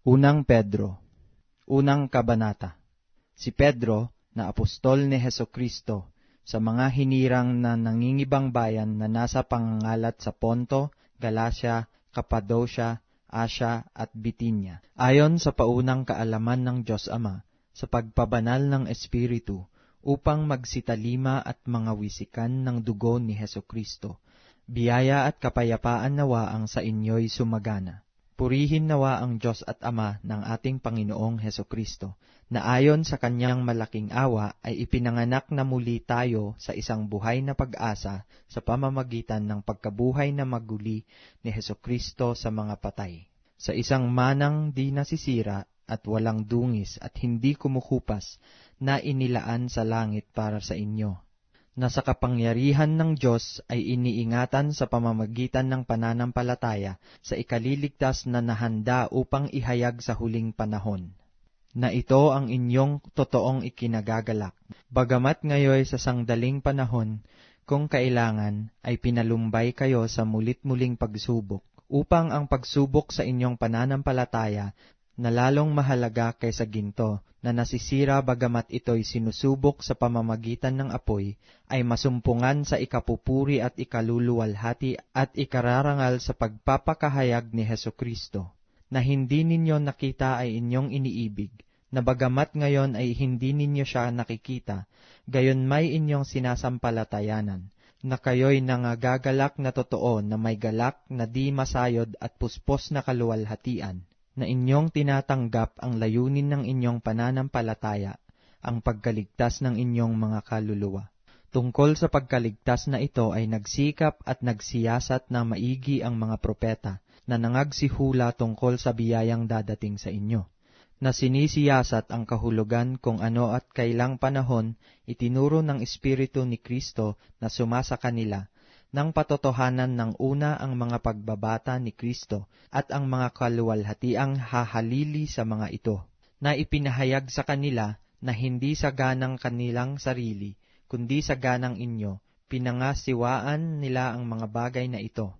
Unang Pedro, Unang Kabanata. Si Pedro, na apostol ni Hesukristo, sa mga hinirang na nangingibang bayan na nasa pangangalat sa Ponto, Galacia, Cappadocia, Asia at Bitinya, ayon sa paunang kaalaman ng Diyos Ama, sa pagpabanal ng Espiritu, upang magsitalima at mga wisikan ng dugo ni Hesukristo. Biyaya at kapayapaan nawa ang sa inyo'y sumagana. Purihin nawa ang Diyos at Ama ng ating Panginoong Hesukristo, na ayon sa kanyang malaking awa ay ipinanganak na muli tayo sa isang buhay na pag-asa sa pamamagitan ng pagkabuhay na maguli ni Hesukristo sa mga patay. Sa isang manang di nasisira at walang dungis at hindi kumukupas na inilaan sa langit para sa inyo, na sa kapangyarihan ng Diyos ay iniingatan sa pamamagitan ng pananampalataya sa ikaliligtas na nahanda upang ihayag sa huling panahon, na ito ang inyong totoong ikinagagalak. Bagamat ngayon sa sangdaling panahon, kung kailangan, ay pinalumbay kayo sa mulit-muling pagsubok, upang ang pagsubok sa inyong pananampalataya na lalong mahalaga kaysa ginto, na nasisira bagamat ito'y sinusubok sa pamamagitan ng apoy, ay masumpungan sa ikapupuri at ikaluluwalhati at ikararangal sa pagpapakahayag ni Hesukristo, na hindi ninyo nakita ay inyong iniibig, na bagamat ngayon ay hindi ninyo siya nakikita, gayon may inyong sinasampalatayanan, na kayo'y nangagagalak na totoo na may galak na di masayod at puspos na kaluwalhatian, na inyong tinatanggap ang layunin ng inyong pananampalataya, ang pagkaligtas ng inyong mga kaluluwa. Tungkol sa pagkaligtas na ito ay nagsikap at nagsiyasat na maigi ang mga propeta, na nangagsihula tungkol sa biyayang dadating sa inyo, na sinisiyasat ang kahulugan kung ano at kailang panahon itinuro ng Espiritu ni Kristo na sumasa kanila, nang patotohanan ng una ang mga pagbabata ni Kristo at ang mga kaluwalhatiang hahalili sa mga ito, na ipinahayag sa kanila na hindi sa ganang kanilang sarili, kundi sa ganang inyo, pinangasiwaan nila ang mga bagay na ito,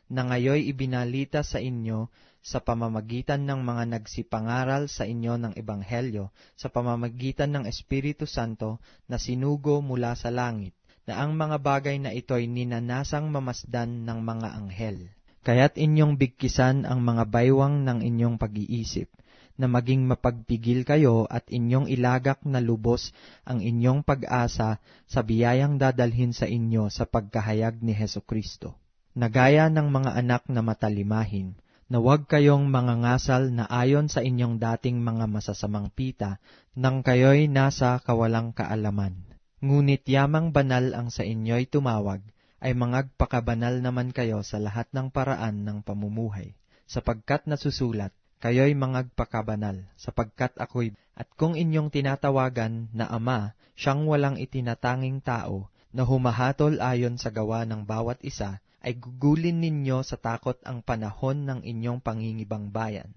na ngayoy ibinalita sa inyo sa pamamagitan ng mga nagsipangaral sa inyo ng Ebanghelyo, sa pamamagitan ng Espiritu Santo na sinugo mula sa langit, na ang mga bagay na ito'y ninanasang mamasdan ng mga anghel. Kaya't inyong bigkisan ang mga baywang ng inyong pag-iisip, na maging mapagpigil kayo at inyong ilagak na lubos ang inyong pag-asa sa biyayang dadalhin sa inyo sa pagkahayag ni Hesukristo. Nagaya ng mga anak na matalimahin, na huwag kayong mangangasal na ayon sa inyong dating mga masasamang pita, nang kayo'y nasa kawalang kaalaman. Ngunit yamang banal ang sa inyo'y tumawag, ay mangagpakabanal naman kayo sa lahat ng paraan ng pamumuhay, sapagkat nasusulat, kayo'y mangagpakabanal, sapagkat ako'y, at kung inyong tinatawagan na Ama, siyang walang itinatanging tao, na humahatol ayon sa gawa ng bawat isa, ay gugulin ninyo sa takot ang panahon ng inyong pangingibang bayan,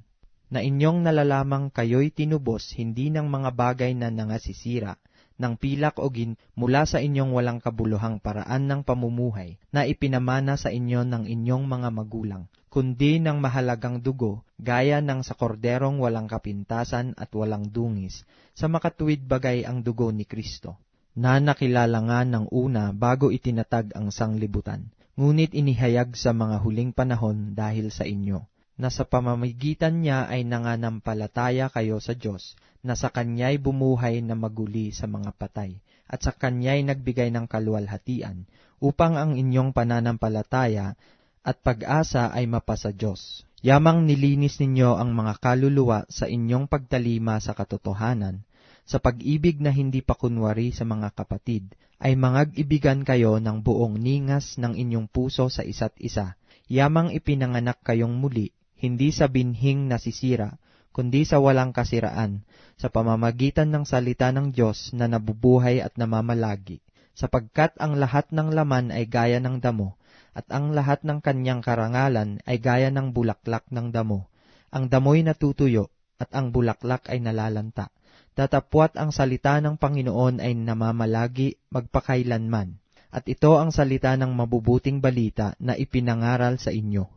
na inyong nalalamang kayo'y tinubos hindi ng mga bagay na nangasisira, ng pilak o mula sa inyong walang kabuluhang paraan ng pamumuhay na ipinamana sa inyo ng inyong mga magulang, kundi ng mahalagang dugo, gaya ng sa korderong walang kapintasan at walang dungis, sa makatuwid bagay ang dugo ni Kristo, na nakilala nga ng una bago itinatag ang sanglibutan, ngunit inihayag sa mga huling panahon dahil sa inyo, na sa pamamagitan niya ay nananampalataya kayo sa Diyos, na sa Kanya'y bumuhay na maguli sa mga patay, at sa Kanya'y nagbigay ng kaluwalhatian, upang ang inyong pananampalataya at pag-asa ay mapasa Diyos. Yamang nilinis ninyo ang mga kaluluwa sa inyong pagtalima sa katotohanan, sa pag-ibig na hindi pa kunwari sa mga kapatid, ay mangag-ibigan kayo ng buong ningas ng inyong puso sa isa't isa. Yamang ipinanganak kayong muli, hindi sa binhing nasisira, kundi sa walang kasiraan, sa pamamagitan ng salita ng Diyos na nabubuhay at namamalagi, sapagkat ang lahat ng laman ay gaya ng damo, at ang lahat ng kanyang karangalan ay gaya ng bulaklak ng damo. Ang damoy natutuyo, at ang bulaklak ay nalalanta. Datapwat ang salita ng Panginoon ay namamalagi magpakailanman, at ito ang salita ng mabubuting balita na ipinangaral sa inyo.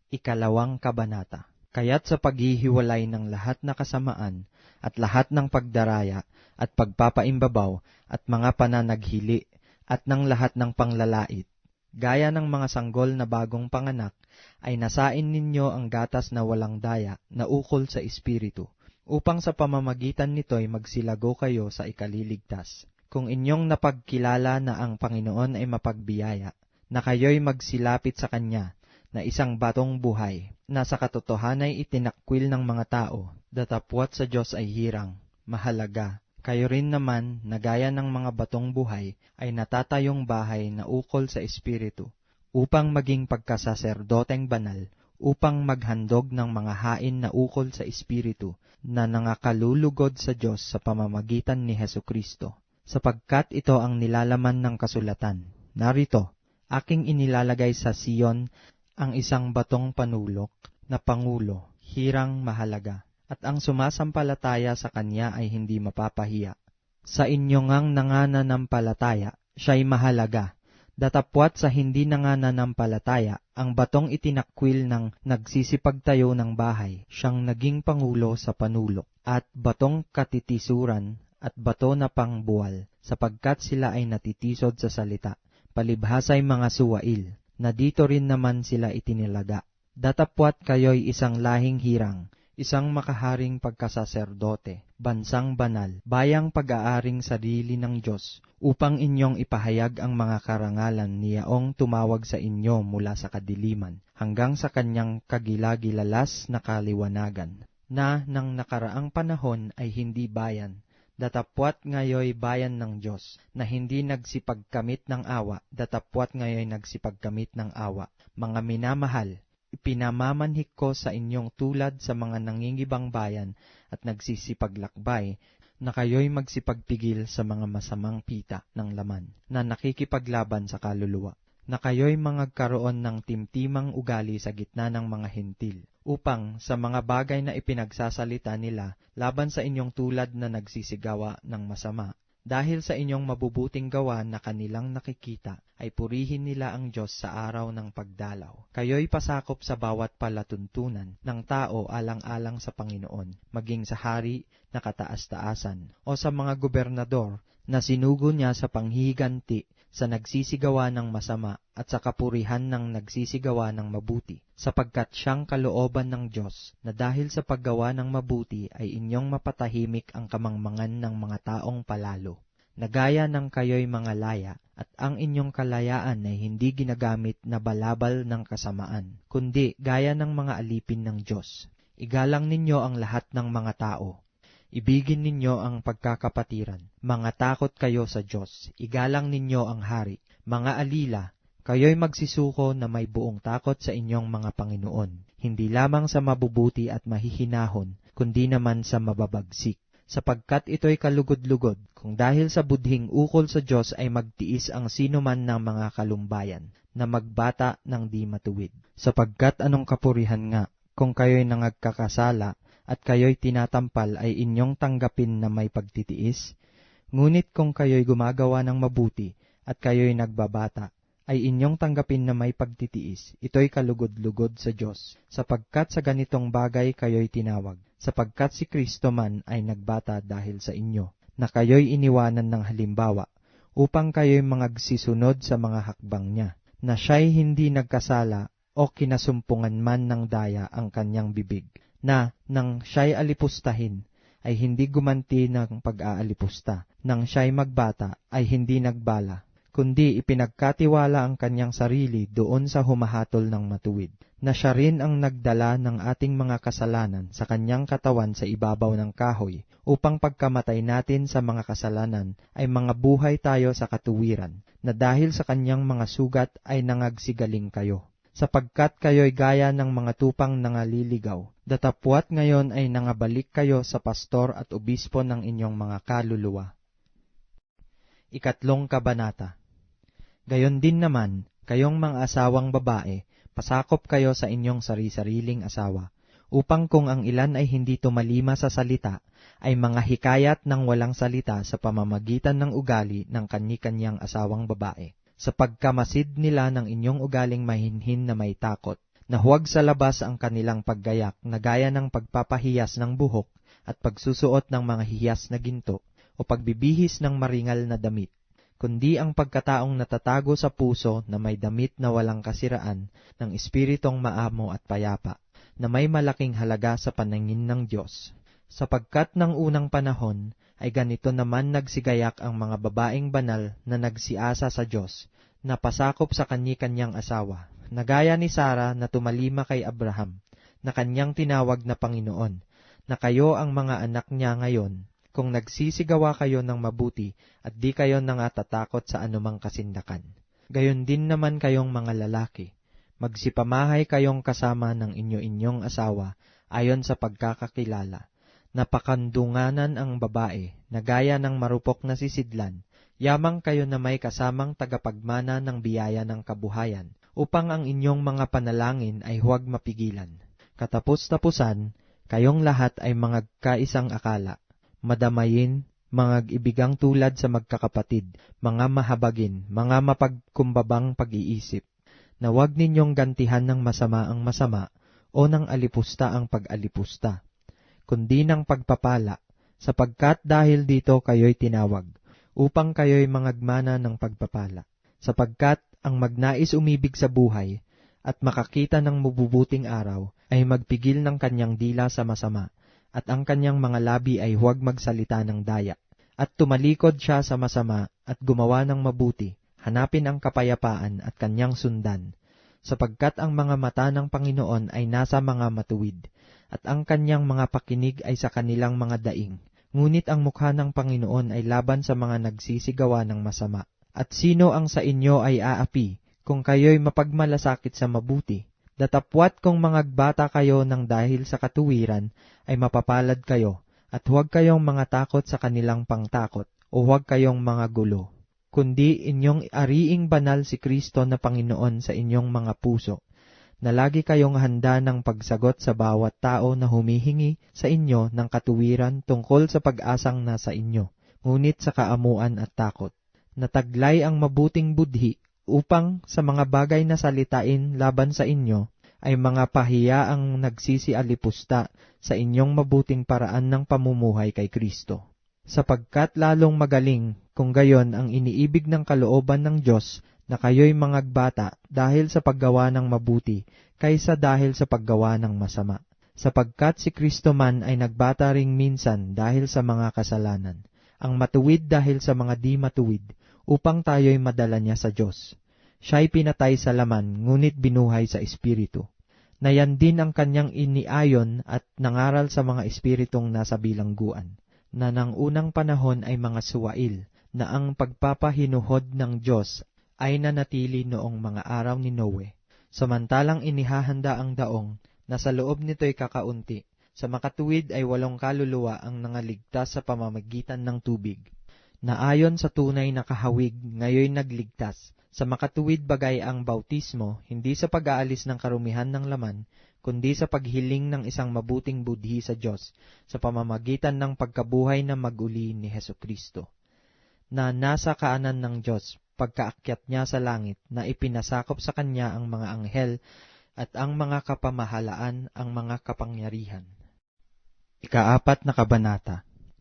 Ikalawang Kabanata. Kaya't sa paghihiwalay ng lahat na kasamaan at lahat ng pagdaraya at pagpapaimbabaw at mga pananaghili at ng lahat ng panglalait, gaya ng mga sanggol na bagong panganak, ay nasain ninyo ang gatas na walang daya na ukol sa Espiritu, upang sa pamamagitan nito'y magsilago kayo sa ikaliligtas. Kung inyong napagkilala na ang Panginoon ay mapagbiyaya, na kayo'y magsilapit sa Kanya, na isang batong buhay, na sa katotohanan ay itinakwil ng mga tao, datapwat sa Diyos ay hirang, mahalaga. Kayo rin naman, na gaya ng mga batong buhay, ay natatayong bahay na ukol sa Espiritu, upang maging pagkasaserdoteng banal, upang maghandog ng mga hain na ukol sa Espiritu, na nangakalulugod sa Diyos sa pamamagitan ni Hesukristo. Sapagkat ito ang nilalaman ng kasulatan. Narito, aking inilalagay sa Siyon ang isang batong panulok na pangulo, hirang mahalaga, at ang sumasampalataya sa kanya ay hindi mapapahiya. Sa inyo ngang nangananampalataya, siya'y mahalaga, datapwat sa hindi nangananampalataya, ang batong itinakwil ng nagsisipagtayo ng bahay, siyang naging pangulo sa panulok, at batong katitisuran at bato na pangbuwal, sapagkat sila ay natitisod sa salita, palibhasay mga suwail, na dito rin naman sila itinilaga. Datapwat kayo'y isang lahing hirang, isang makaharing pagkasaserdote, bansang banal, bayang pag-aaring sarili ng Diyos, upang inyong ipahayag ang mga karangalan niyaong tumawag sa inyo mula sa kadiliman, hanggang sa kanyang kagilagilalas na kaliwanagan, na nang nakaraang panahon ay hindi bayan, datapwat ngayoy bayan ng Diyos, na hindi nagsipagkamit ng awa, datapwat ngayoy nagsipagkamit ng awa. Mga minamahal, ipinamamanhik ko sa inyong tulad sa mga nangingibang bayan at nagsisipaglakbay, na kayo'y magsipagpigil sa mga masamang pita ng laman, na nakikipaglaban sa kaluluwa, na kayo'y mangagkaroon ng timtimang ugali sa gitna ng mga hentil, upang sa mga bagay na ipinagsasalita nila laban sa inyong tulad na nagsisigawa ng masama, dahil sa inyong mabubuting gawa na kanilang nakikita, ay purihin nila ang Diyos sa araw ng pagdalaw. Kayo'y pasakop sa bawat palatuntunan ng tao alang-alang sa Panginoon, maging sa hari na kataas-taasan, o sa mga gobernador na sinugo niya sa panghihiganti sa nagsisigawa ng masama at sa kapurihan ng nagsisigawa ng mabuti, sapagkat siyang kalooban ng Diyos na dahil sa paggawa ng mabuti ay inyong mapatahimik ang kamangmangan ng mga taong palalo, na gaya ng kayo'y mga laya, at ang inyong kalayaan ay hindi ginagamit na balabal ng kasamaan, kundi gaya ng mga alipin ng Diyos. Igalang ninyo ang lahat ng mga tao. Ibigin ninyo ang pagkakapatiran. Mga takot kayo sa Diyos. Igalang ninyo ang hari. Mga alila, kayo'y magsisuko na may buong takot sa inyong mga Panginoon, hindi lamang sa mabubuti at mahihinahon, kundi naman sa mababagsik. Sapagkat ito'y kalugod-lugod, kung dahil sa budhing ukol sa Diyos ay magtiis ang sino man ng mga kalumbayan, na magbata ng di matuwid. Sapagkat anong kapurihan nga, kung kayo'y nangagkakasala, at kayo'y tinatampal ay inyong tanggapin na may pagtitiis? Ngunit kung kayo'y gumagawa ng mabuti, at kayo'y nagbabata, ay inyong tanggapin na may pagtitiis, ito'y kalugod-lugod sa Diyos, sapagkat sa ganitong bagay kayo'y tinawag, sapagkat si Kristo man ay nagbata dahil sa inyo, na kayo'y iniwanan ng halimbawa, upang kayo'y mangagsisunod sa mga hakbang niya, na siya'y hindi nagkasala o kinasumpungan man ng daya ang kanyang bibig, na nang siya'y alipustahin, ay hindi gumanti ng pag-aalipusta, nang siya'y magbata, ay hindi nagbala, kundi ipinagkatiwala ang kanyang sarili doon sa humahatol ng matuwid, na siya rin ang nagdala ng ating mga kasalanan sa kanyang katawan sa ibabaw ng kahoy, upang pagkamatay natin sa mga kasalanan ay mga buhay tayo sa katuwiran, na dahil sa kanyang mga sugat ay nangagsigaling kayo. Sapagkat kayo'y gaya ng mga tupang nangaliligaw, datapwat ngayon ay nangabalik kayo sa pastor at obispo ng inyong mga kaluluwa. Ikatlong kabanata. Gayon din naman, kayong mga asawang babae, pasakop kayo sa inyong sari-sariling asawa, upang kung ang ilan ay hindi tumalima sa salita, ay mga hikayat ng walang salita sa pamamagitan ng ugali ng kanyi-kanyang asawang babae, sa pagkamasid nila ng inyong ugaling mahinhin na may takot, na huwag sa labas ang kanilang paggayak na gaya ng pagpapahiyas ng buhok at pagsusuot ng mga hiyas na ginto o pagbibihis ng maringal na damit, kundi ang pagkataong natatago sa puso na may damit na walang kasiraan ng espiritong maamo at payapa, na may malaking halaga sa paningin ng Diyos. Sapagkat ng unang panahon ay ganito naman nagsigayak ang mga babaeng banal na nagsiasa sa Diyos, na pasakop sa kani-kanyang asawa, na gaya ni Sara na tumalima kay Abraham, na kanyang tinawag na Panginoon, na kayo ang mga anak niya ngayon, kung nagsisigawa kayo ng mabuti at di kayo nangatatakot sa anumang kasindakan. Gayon din naman kayong mga lalaki, magsipamahay kayong kasama ng inyo-inyong asawa ayon sa pagkakakilala. Napakandunganan ang babae, na gaya ng marupok na sisidlan, yamang kayo na may kasamang tagapagmana ng biyaya ng kabuhayan, upang ang inyong mga panalangin ay huwag mapigilan. Katapos-tapusan, kayong lahat ay mga kaisang akala, madamayin, mga ibigang tulad sa magkakapatid, mga mahabagin, mga mapagkumbabang pag-iisip, na huwag ninyong gantihan ng masama ang masama o ng alipusta ang pag-alipusta, kundi ng pagpapala, sapagkat dahil dito kayo'y tinawag, upang kayo'y mangagmana ng pagpapala. Sapagkat ang magnais umibig sa buhay at makakita ng mabubuting araw ay magpigil ng kanyang dila sa masama, at ang kanyang mga labi ay huwag magsalita ng daya. At tumalikod siya sa masama at gumawa ng mabuti, hanapin ang kapayapaan at kanyang sundan, sapagkat ang mga mata ng Panginoon ay nasa mga matuwid, at ang kanyang mga pakinig ay sa kanilang mga daing. Ngunit ang mukha ng Panginoon ay laban sa mga nagsisigawa ng masama. At sino ang sa inyo ay aapi, kung kayo'y mapagmalasakit sa mabuti? Datapwat kung mangagbata kayo ng dahil sa katuwiran, ay mapapalad kayo, at huwag kayong mga takot sa kanilang pangtakot, o huwag kayong mga gulo. Kundi inyong ariing banal si Kristo na Panginoon sa inyong mga puso, na lagi kayong handa ng pagsagot sa bawat tao na humihingi sa inyo ng katuwiran tungkol sa pag-asang nasa inyo, ngunit sa kaamuan at takot. Nataglay ang mabuting budhi, upang sa mga bagay na salitain laban sa inyo, ay mga pahiya ang nagsisialipusta sa inyong mabuting paraan ng pamumuhay kay Kristo. Sapagkat lalong magaling kung gayon ang iniibig ng kalooban ng Diyos na kayo'y mangagbata dahil sa paggawa ng mabuti, kaysa dahil sa paggawa ng masama. Sapagkat si Kristo man ay nagbata ring minsan dahil sa mga kasalanan, ang matuwid dahil sa mga di matuwid, upang tayo'y madala niya sa Diyos. Siya'y pinatay sa laman, ngunit binuhay sa Espiritu. Na yan din ang kanyang iniayon at nangaral sa mga espiritong nasa bilangguan, na ng unang panahon ay mga suwail, na ang pagpapahinuhod ng Diyos ay nanatili noong mga araw ni Noe. Samantalang inihahanda ang daong, na sa loob nito'y kakaunti, sa makatuwid ay 8 kaluluwa ang nangaligtas sa pamamagitan ng tubig, na ayon sa tunay na kahawig ngayoy nagligtas. Sa makatuwid bagay ang bautismo, hindi sa pag-aalis ng karumihan ng laman, kundi sa paghiling ng isang mabuting budhi sa Diyos, sa pamamagitan ng pagkabuhay na mag-uli ni Hesukristo, na nasa kaanan ng Diyos, pagkaakyat niya sa langit, na ipinasakop sa kanya ang mga anghel at ang mga kapamahalaan, ang mga kapangyarihan. Ika-4 na kabanata.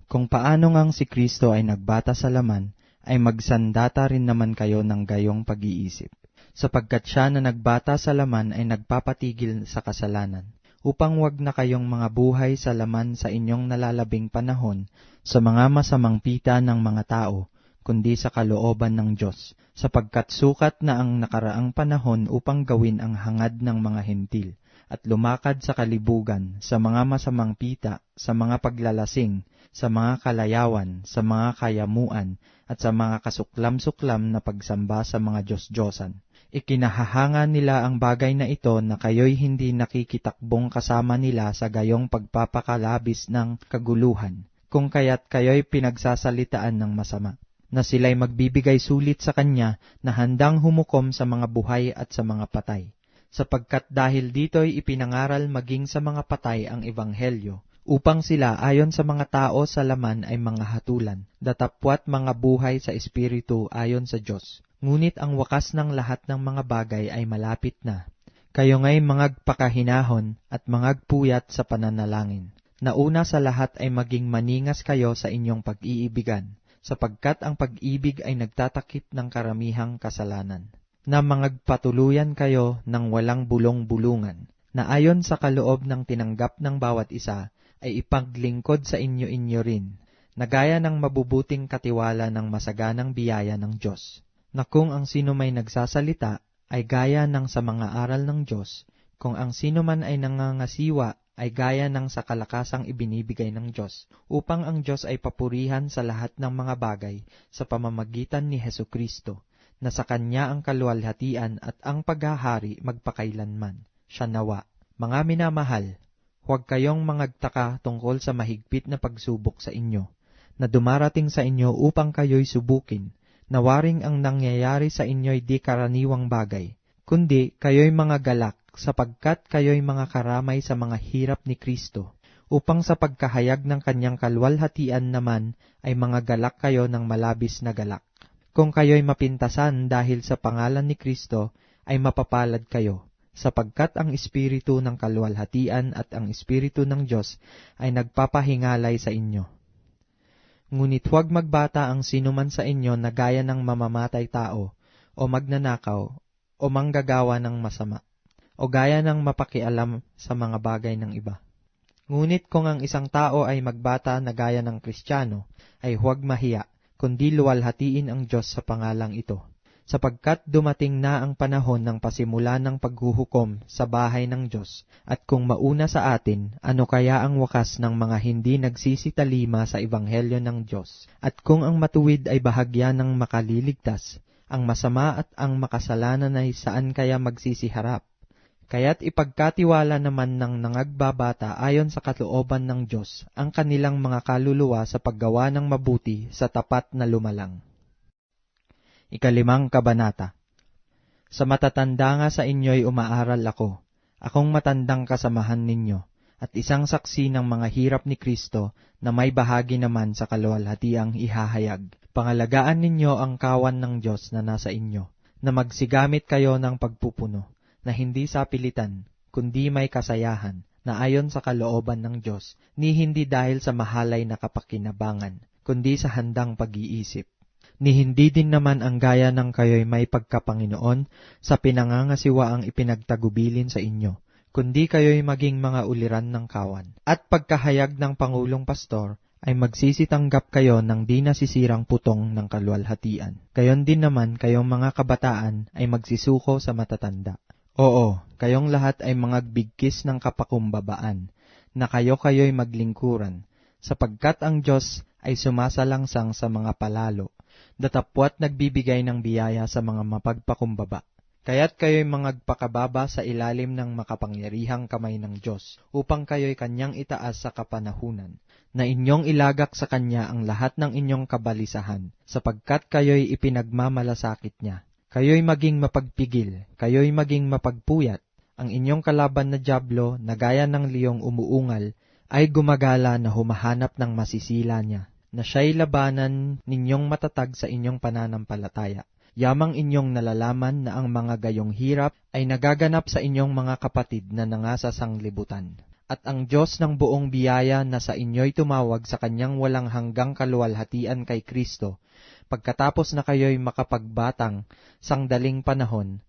Kung paano ngang si Kristo ay nagbata sa laman, ay magsandata rin naman kayo ng gayong pag-iisip, sapagkat siya na nagbata sa laman ay nagpapatigil sa kasalanan, upang wag na kayong mga buhay sa laman sa inyong nalalabing panahon sa mga masamang pita ng mga tao, kundi sa kalooban ng Diyos, sapagkat sukat na ang nakaraang panahon upang gawin ang hangad ng mga hentil, at lumakad sa kalibugan, sa mga masamang pita, sa mga paglalasing, sa mga kalayawan, sa mga kayamuan, at sa mga kasuklam-suklam na pagsamba sa mga Diyos-Diyosan. Ikinahahanga nila ang bagay na ito na kayo'y hindi nakikitakbong kasama nila sa gayong pagpapakalabis ng kaguluhan, kung kaya't kayo'y pinagsasalitaan ng masama, na sila'y magbibigay sulit sa kanya na handang humukom sa mga buhay at sa mga patay. Sapagkat dahil dito'y ipinangaral maging sa mga patay ang ebanghelyo, upang sila ayon sa mga tao sa laman ay mga hatulan, datapwat mga buhay sa espiritu ayon sa Diyos. Ngunit ang wakas ng lahat ng mga bagay ay malapit na. Kayo nga'y mangagpakahinahon at mangagpuyat sa pananalangin. Nauna sa lahat ay maging maningas kayo sa inyong pag-iibigan, sapagkat ang pag-ibig ay nagtatakip ng karamihang kasalanan. Na mangagpatuluyan kayo ng walang bulong-bulungan, na ayon sa kaloob ng tinanggap ng bawat isa, ay ipaglingkod sa inyo rin, na gaya ng mabubuting katiwala ng masaganang biyaya ng Diyos. Na kung ang sino may nagsasalita, ay gaya ng sa mga aral ng Diyos, kung ang sino man ay nangangasiwa, ay gaya ng sa kalakasang ibinibigay ng Diyos, upang ang Diyos ay papurihan sa lahat ng mga bagay sa pamamagitan ni Hesukristo, na sa Kanya ang kaluwalhatian at ang paghahari magpakailanman. Siya nawa. Mga minamahal, huwag kayong mangagtaka tungkol sa mahigpit na pagsubok sa inyo, na dumarating sa inyo upang kayo'y subukin, na waring ang nangyayari sa inyo'y di karaniwang bagay, kundi kayo'y mga galak, sapagkat kayo'y mga karamay sa mga hirap ni Kristo, upang sa pagkahayag ng Kanyang kaluwalhatian naman ay mga galak kayo ng malabis na galak. Kung kayo'y mapintasan dahil sa pangalan ni Kristo, ay mapapalad kayo, sapagkat ang Espiritu ng kaluwalhatian at ang Espiritu ng Diyos ay nagpapahingalay sa inyo. Ngunit huwag magbata ang sinuman sa inyo na gaya ng mamamatay tao, o magnanakaw, o manggagawa ng masama, o gaya ng mapakialam sa mga bagay ng iba. Ngunit kung ang isang tao ay magbata na gaya ng Kristiyano, ay huwag mahiya, kundi luwalhatiin ang Diyos sa pangalang ito, sapagkat dumating na ang panahon ng pasimula ng paghuhukom sa bahay ng Diyos, at kung mauna sa atin, ano kaya ang wakas ng mga hindi nagsisitalima sa Ebanghelyo ng Diyos? At kung ang matuwid ay bahagya ng makaliligtas, ang masama at ang makasalanan ay saan kaya magsisiharap? Kaya't ipagkatiwala naman ng nangagbabata ayon sa kalooban ng Diyos ang kanilang mga kaluluwa sa paggawa ng mabuti sa tapat na lumalang. 5 Kabanata. Sa matatanda nga sa inyo'y umaaral ako, akong matandang kasamahan ninyo, at isang saksi ng mga hirap ni Kristo na may bahagi naman sa kaluwalhatiang ihahayag. Pangalagaan ninyo ang kawan ng Diyos na nasa inyo, na magsigamit kayo ng pagpupuno, na hindi sa pilitan, kundi may kasayahan, na ayon sa kalooban ng Diyos, ni hindi dahil sa mahalay na kapakinabangan, kundi sa handang pag-iisip. Ni hindi din naman ang gaya ng kayo'y may pagkapanginoon sa pinangangasiwa ang ipinagtagubilin sa inyo, kundi kayo'y maging mga uliran ng kawan. At pagkahayag ng Pangulong Pastor, ay magsisitanggap kayo ng di nasisirang putong ng kaluwalhatian. Gayon din naman kayong mga kabataan ay magsisuko sa matatanda. Oo, kayong lahat ay mga bigkis ng kapakumbabaan, na kayo'y maglingkuran, sapagkat ang Diyos ay sumasalangsang sa mga palalo, datapwat nagbibigay ng biyaya sa mga mapagpakumbaba. Kaya't kayo'y mangagpakababa sa ilalim ng makapangyarihang kamay ng Diyos, upang kayo'y Kanyang itaas sa kapanahunan, na inyong ilagak sa Kanya ang lahat ng inyong kabalisahan, sapagkat kayo'y ipinagmamalasakit niya. Kayo'y maging mapagpigil, kayo'y maging mapagpuyat. Ang inyong kalaban na dyablo, na gaya ng liyong umuungal, ay gumagala na humahanap ng masisila niya, na siya'y labanan ninyong matatag sa inyong pananampalataya. Yamang inyong nalalaman na ang mga gayong hirap ay nagaganap sa inyong mga kapatid na nangasasanglibutan. At ang Diyos ng buong biyaya na sa inyo'y tumawag sa Kanyang walang hanggang kaluwalhatian kay Kristo, pagkatapos na kayo'y makapagbatang sangdaling panahon,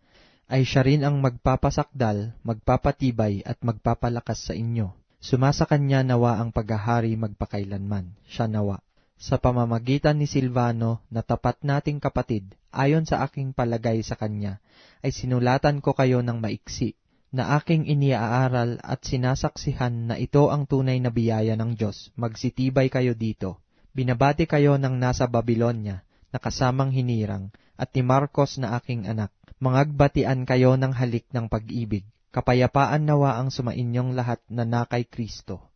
ay siya rin ang magpapasakdal, magpapatibay at magpapalakas sa inyo. Sumasa Kanya nawa ang paghahari magpakailanman. Siya nawa. Sa pamamagitan ni Silvano na tapat nating kapatid, ayon sa aking palagay sa kanya, ay sinulatan ko kayo ng maiksi, na aking iniaaral at sinasaksihan na ito ang tunay na biyaya ng Diyos. Magsitibay kayo dito. Binabati kayo ng nasa Babilonya, na kasamang hinirang, at ni Marcos na aking anak. Mangagbatian kayo ng halik ng pag-ibig. Kapayapaan nawa ang sumainyong lahat na nakay Kristo.